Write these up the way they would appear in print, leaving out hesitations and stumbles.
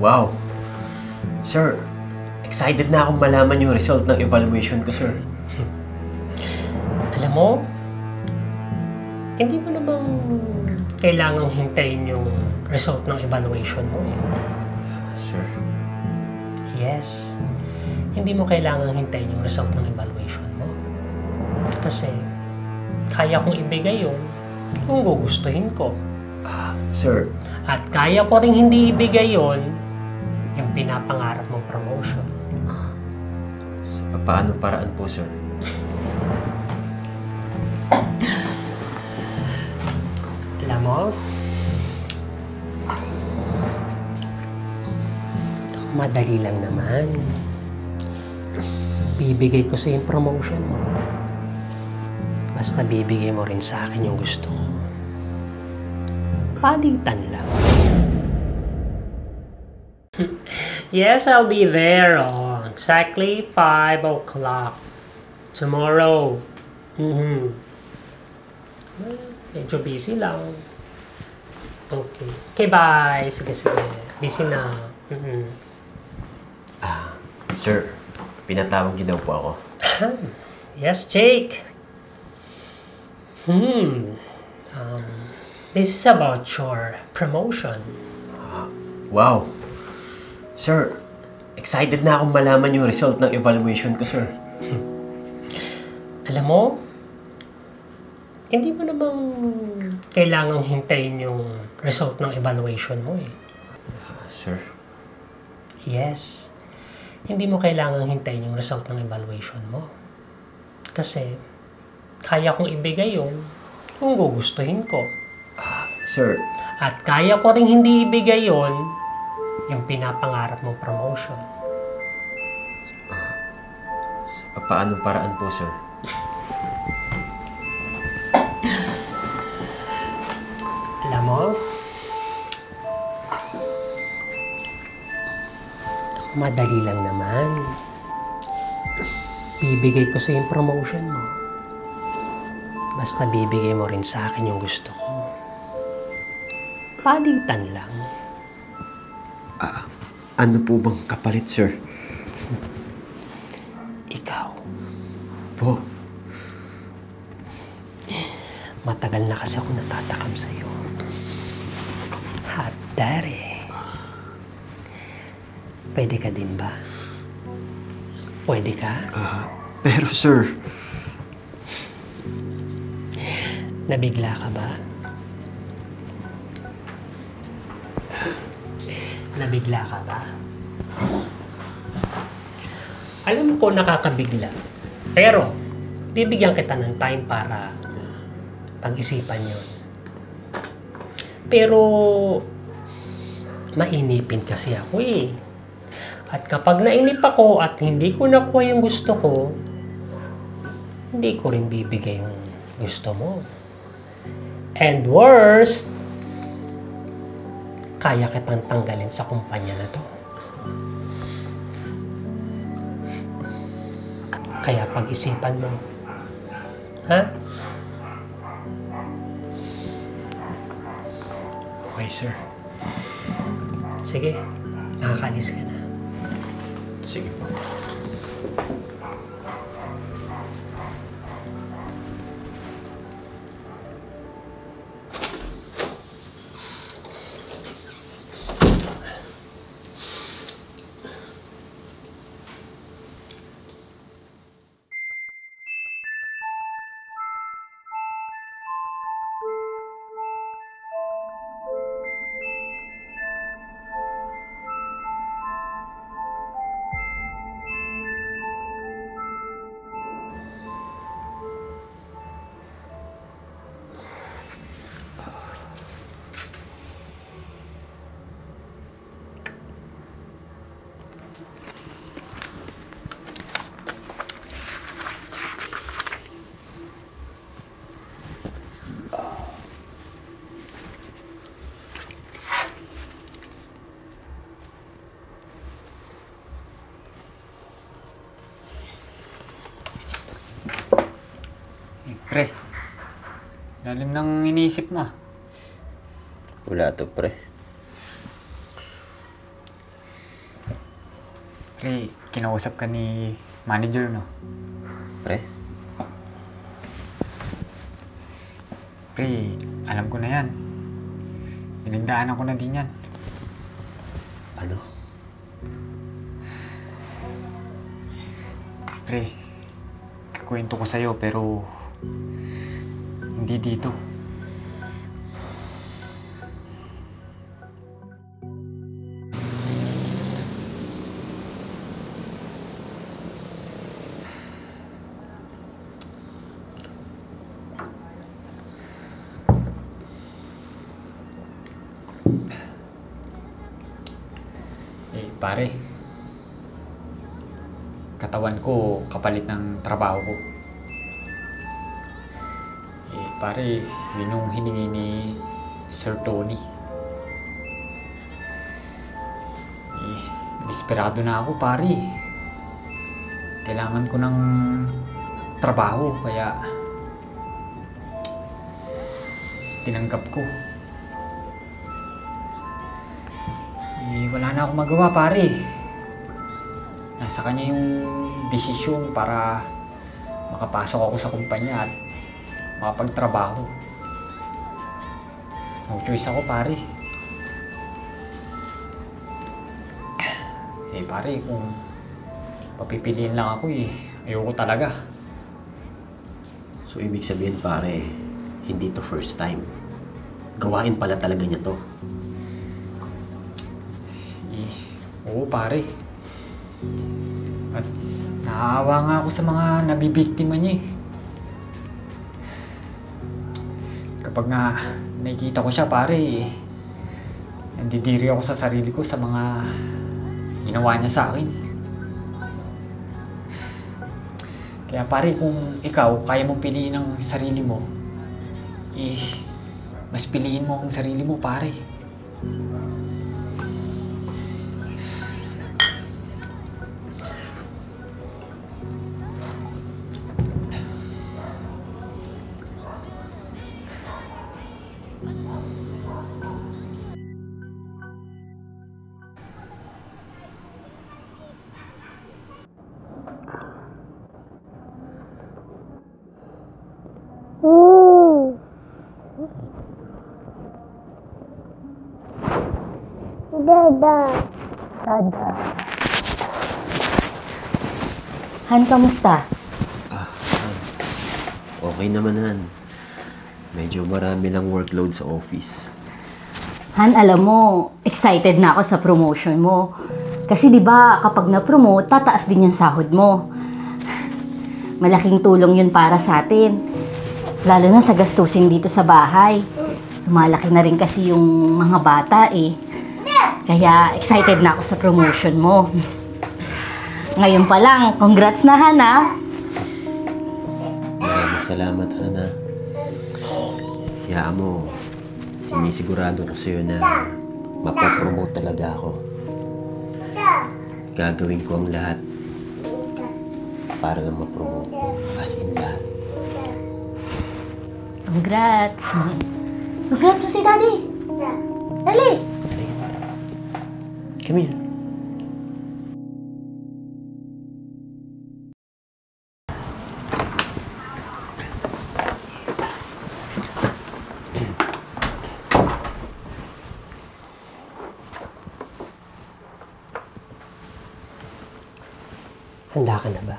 Wow! Sir, excited na akong malaman yung result ng evaluation ko, sir. Alam mo, hindi mo namang kailangang hintayin yung result ng evaluation mo eh. Sir? Yes. Hindi mo kailangang hintayin yung result ng evaluation mo. Kasi, kaya kong ibigay yun kung gugustuhin ko. Sir. At kaya ko rin hindi ibigay yun yung pinapangarap mong promotion. Sa paano paraan po, sir? Alam mo, madali lang naman. Bibigay ko sa yung promotion mo. Basta bibigay mo rin sa akin yung gusto ko. Palitan lang. Yes, I'll be there on exactly 5 o'clock tomorrow. Medyo busy lang. Okay. Okay, bye. Sige. Busy na. Sir, pinatawag niyo daw po ako. Yes, Jake. This is about your promotion. Wow! Sir, excited na akong malaman yung result ng evaluation ko, sir. Alam mo, hindi mo namang kailangang hintayin yung result ng evaluation mo eh. Sir? Yes. Hindi mo kailangang hintayin yung result ng evaluation mo. Kasi, kaya kong ibigay yun kung gugustuhin ko. Sir? At kaya ko rin hindi ibigay yun yung pinapangarap mong promotion. Sa paano paraan po, sir? Alam mo, madali lang naman. Bibigay ko sa yung promotion mo. Basta bibigay mo rin sa akin yung gusto ko. Palitan lang. Ano po bang kapalit, sir? Ikaw. Po? Matagal na kasi ako natatakam sa'yo. Hot daddy. Pwede ka din ba? Pwede ka? Pero, sir... Nabigla ka ba? Nabigla ka ba? Alam ko nakakabigla. Pero, bibigyan kita ng time para pag-isipan yun. Pero, mainipin kasi ako eh. At kapag nainip ako at hindi ko nakuha yung gusto ko, hindi ko rin bibigay yung gusto mo. And worst, kaya kitang tanggalin sa kumpanya na to. Kaya pag-isipan mo. Ha? Okay, sir. Sige, makakalis ka na. Sige po. Pre, lalim ng iniisip mo. Wala to, pre. Pre, kinausap ka ni manager, no? Pre? Pre, alam ko na yan. Pinagdaanan ko na din yan. Ano? Pre, kikwento ko sa'yo pero hindi dito. Pare, katawan ko kapalit ng trabaho ko. Pare, yun yung hiningi ni Sir Tony. Desperado na ako, pare. Kailangan ko ng trabaho, kaya tinanggap ko. Wala na akong magawa, pare. Nasa kanya yung desisyon para makapasok ako sa kumpanya at makapagtrabaho. No choice ako, pare. Pare, kung papipiliin lang ako ayoko talaga. So, ibig sabihin, pare, hindi to first time. Gawain pala talaga niya to. Oo, pare. At naawa nga ako sa mga nabibiktima niya eh. Kapag nga nakikita ko siya, pare, nandidiri ako sa sarili ko sa mga ginawa niya sa akin. Kaya pare, kung ikaw kaya mong piliin ang sarili mo, mas piliin mo ang sarili mo, pare. Dada. Han, kamusta? Okay naman, Han. Medyo marami lang workload sa office. Han, alam mo, excited na ako sa promotion mo. Kasi 'di ba, kapag na-promote, tataas din yung sahod mo. Malaking tulong 'yun para sa atin. Lalo na sa gastusin dito sa bahay. Lumalaki na rin kasi yung mga bata eh. Kaya excited na ako sa promotion mo. Ngayon pa lang, congrats na, Han, ha? Maraming salamat, Han, ha. Hayaan mo, sinisigurado ko sa'yo na mapopromote talaga ako. Gagawin ko ang lahat para na mapromote. As in lahat. Congrats! Congrats mo si Daddy! Dali! Come here. Handa ka na ba?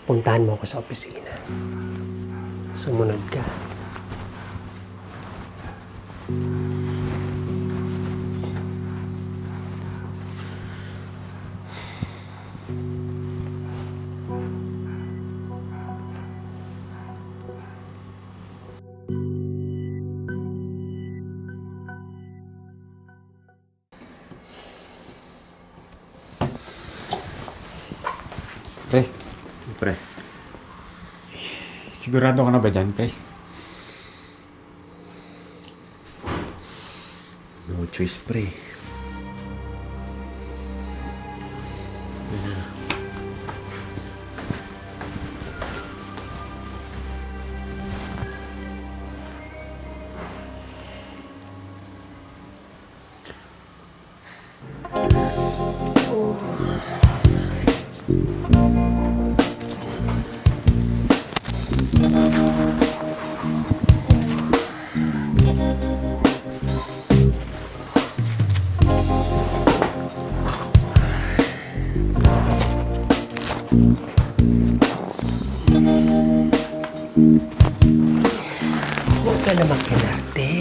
Puntahan mo ako sa opisina. Sumunod ka. Pre, Pre, sigurado ka na ba dyan, pre? no choice, pre. Huwag ka naman kinarte.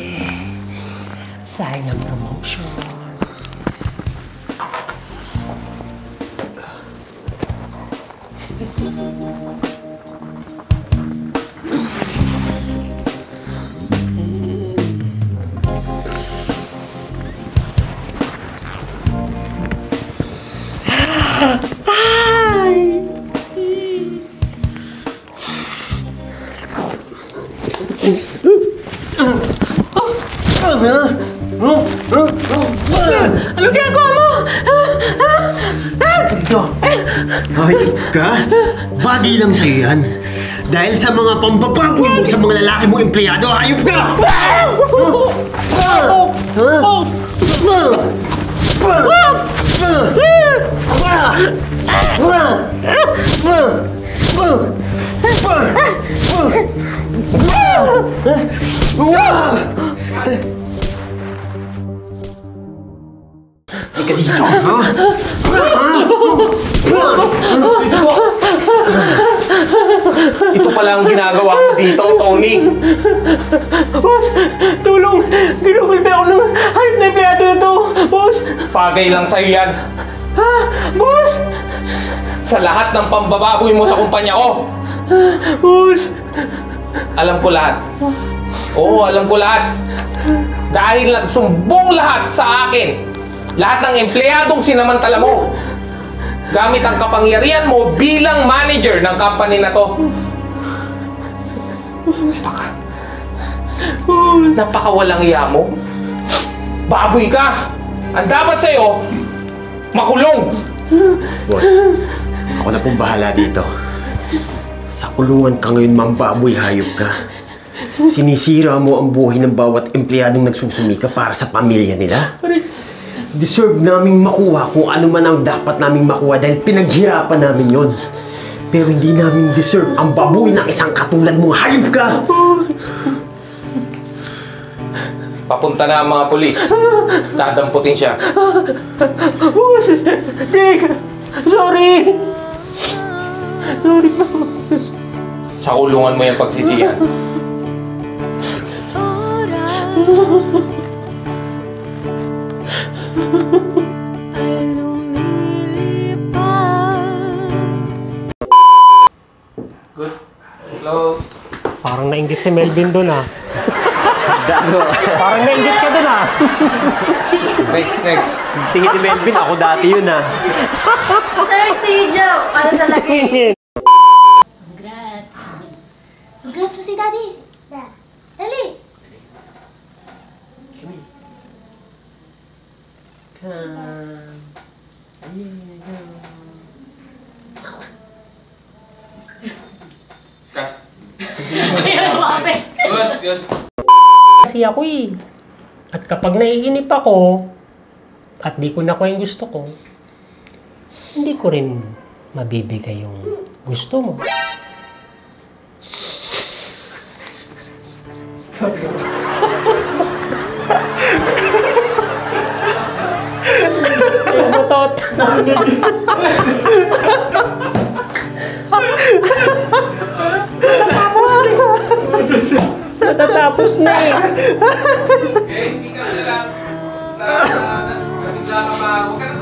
Sayang ang promotion. Ano ginagawa mo? Dito. Hayop ka? Bagay lang sa'yo yan. Dahil sa mga pambababoy mo sa mga lalaki mong empleyado, hayop ka! Ika dito, ha? Ito pala ang ginagawa mo dito, Tony. Boss, tulong! Ginugulpi ako ng hype na empleyado na to! Boss! Bagay lang sa'yo yan. Ha? Boss! Sa lahat ng pambababoy mo sa kumpanya ko. Boss! Alam ko lahat. Oo, alam ko lahat. Dahil nagsumbong lahat sa akin. Lahat ng empleyadong sinamantala mo. Gamit ang kapangyarihan mo bilang manager ng company na to. Napakawalang iya mo. Baboy ka. Ang dapat sa'yo, makulong. Boss, ako na pong bahala dito. Sa kulungan ka ngayon, mambaboy, hayop ka. Sinisira mo ang buhay ng bawat empleyadong nagsusumika para sa pamilya nila. Deserve naming makuha kung ano man ang dapat naming makuha dahil pinaghirapan namin yon. Pero hindi namin deserve ang baboy ng isang katulad mong hayop ka! Papunta na ang mga pulis. Dadamputin siya. Boss! Jake! Sorry! Sorry, boss. Sa kulungan mo yung pagsisihan. Ay lumilipad. Good. Hello. Parang nainggit si Melvin doon ah. Parang nainggit ka doon ah. Next. Tingin ni Melvin, ako dati yun ah. Ano talaga eh? Congrats! Congrats mo si Daddy! Dali! Cut. Good, good. Kasi ako eh. At kapag naiinip ako, at di ko nakuha yung gusto ko, hindi ko rin mabibigay yung gusto mo. Ay, butot! Natatapos na eh. Okay, ikaw na lang. Nabigla ka ba? Huwag ka na